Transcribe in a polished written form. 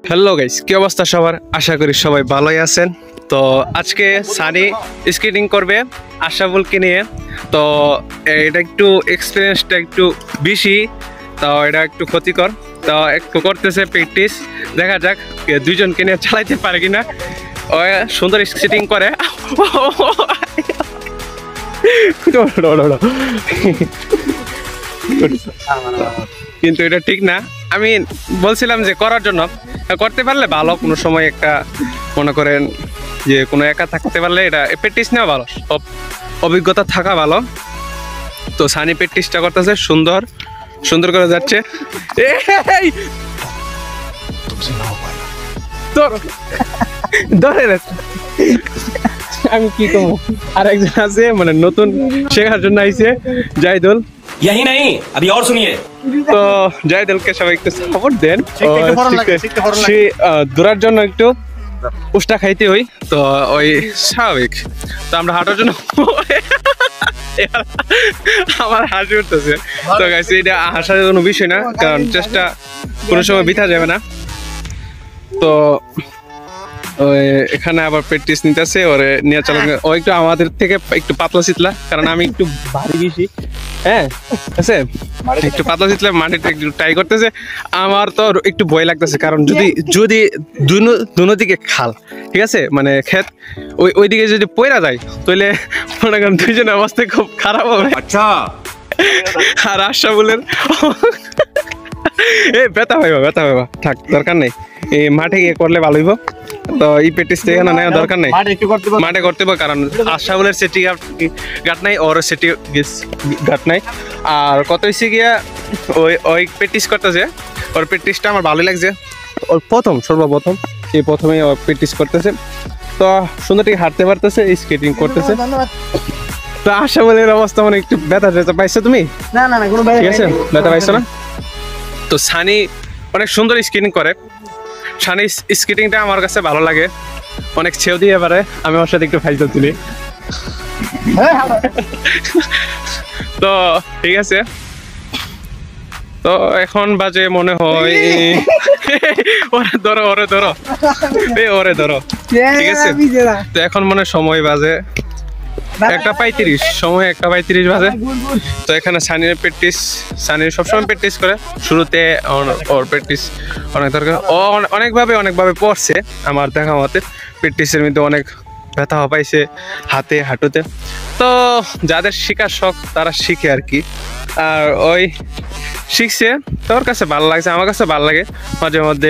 Hello guys, কি অবস্থা সবার? আশা করি সবাই ভালোই আছেন। তো আজকে সানি স্কেটিং করবে আশাফুলকে নিয়ে। তো এটা একটু এক্সপিরিয়েন্সটা একটু বেশি, তো এটা একটু ক্ষতিকর। তো একটু করতেছে প্র্যাকটিস, দেখা যাক দুইজনকে নিয়ে চালাইতে পারে কিনা। ও সুন্দর স্কেটিং করে কিন্তু এটা ঠিক না। আমি বলছিলাম যে করার জন্য, করতে পারলে ভালো। কোনো সময় একটা মনে করেন যে কোনো একা থাকতে পারলে এটা প্র্যাকটিস নেওয়া ভালো, অভিজ্ঞতা থাকা ভালো। তো সানি প্র্যাকটিসটা করতেছে, সুন্দর সুন্দর করে যাচ্ছে। আমি কি করবো, আর একজন আছে মানে নতুন শেখার জন্য আইছে, জাহিদুল। यही नहीं अभी और सुनिए। তো জাহিদুলকে সবাই একটু সাপোর্ট দেন। সে দৌড়ার জন্য একটু উষ্টা খাইতে হই, তো ওই স্বাভাবিক। তো আমরা হাঁটার জন্য আমার হাসি উঠতেছে। তো গাইস, এটা হাসার কোনো বিষয় না, কারণ চেষ্টা কোনো সময় বৃথা যাবে না। তো এখানে আবার প্র্যাকটিস নিতেছে, ওরে নিয়ে চালান। ও একটু আমাদের থেকে একটু পাতলা শীতলা, কারণ আমি একটু ভারী বেশি। হ্যাঁ আছে, একটু পাতলা শীতলা মাটিতে একটু ট্রাই করতেছে। আমার তো একটু ভয় লাগতেছে, কারণ যদি যদি দুনো দিকে খাল, ঠিক আছে, মানে ক্ষেত, ওইদিকে যদি পয়রা যায় তাহলে মনে করেন দুইজনের অবস্থা খুব খারাপ হবে। अच्छा আর আশাফুলের ব্যথা হইবা, থাক, দরকার নেই। এই মাঠে গিয়ে করলে ভালো হইব। তো এই প্র্যাকটিস এখানে নেওয়া দরকার নেই, মাঠে করতে হবে। কারণ আশাফুলের সেটি গাট নাই, ওর সেটি গাট নাই। আর কত হয়েছে গিয়া ওই প্র্যাকটিস করতেছে, ওর প্র্যাকটিসটা আমার ভালোই লাগছে। ওর সর্বপ্রথম এই প্রথমেই ওর প্র্যাকটিস করতেছে। তো সুন্দর ঠিক হাঁটতে পারতেছে, স্কেটিং করতেছে। তো আশাফুলের অবস্থা মানে একটু ব্যথা পাইছো তুমি? না, ঠিক আছে, ব্যথা পাইছো না? তো সানি অনেক সুন্দর স্কেটিং করে। সানি স্কেটিংটা আমার কাছে ভালো লাগে, অনেক ছেউ দিয়ে পারে। আমি ওর সাথে একটু ফাইজা তুলি। তো ঠিক আছে, তো এখন বাজে মনে হয় ওরে ধরো ঠিক আছে। তো এখন মনে সময় বাজে 1:35, সময় 1:35 বাজে। তো এখানে সানির প্র্যাকটিস, সানির সবসময় প্র্যাকটিস করে। শুরুতে ওর প্র্যাকটিস অনেক দরকার। ও অনেকভাবে পড়ছে আমার দেখা মতে। প্র্যাকটিসের মধ্যে অনেক ব্যথা পাইছে হাতে, হাঁটুতে। তো যাদের শেখার শখ তারা শিখে আর কি। আর ওই শিখছে, তোর কাছে ভালো লাগছে, আমার কাছে ভালো লাগে মাঝে মধ্যে।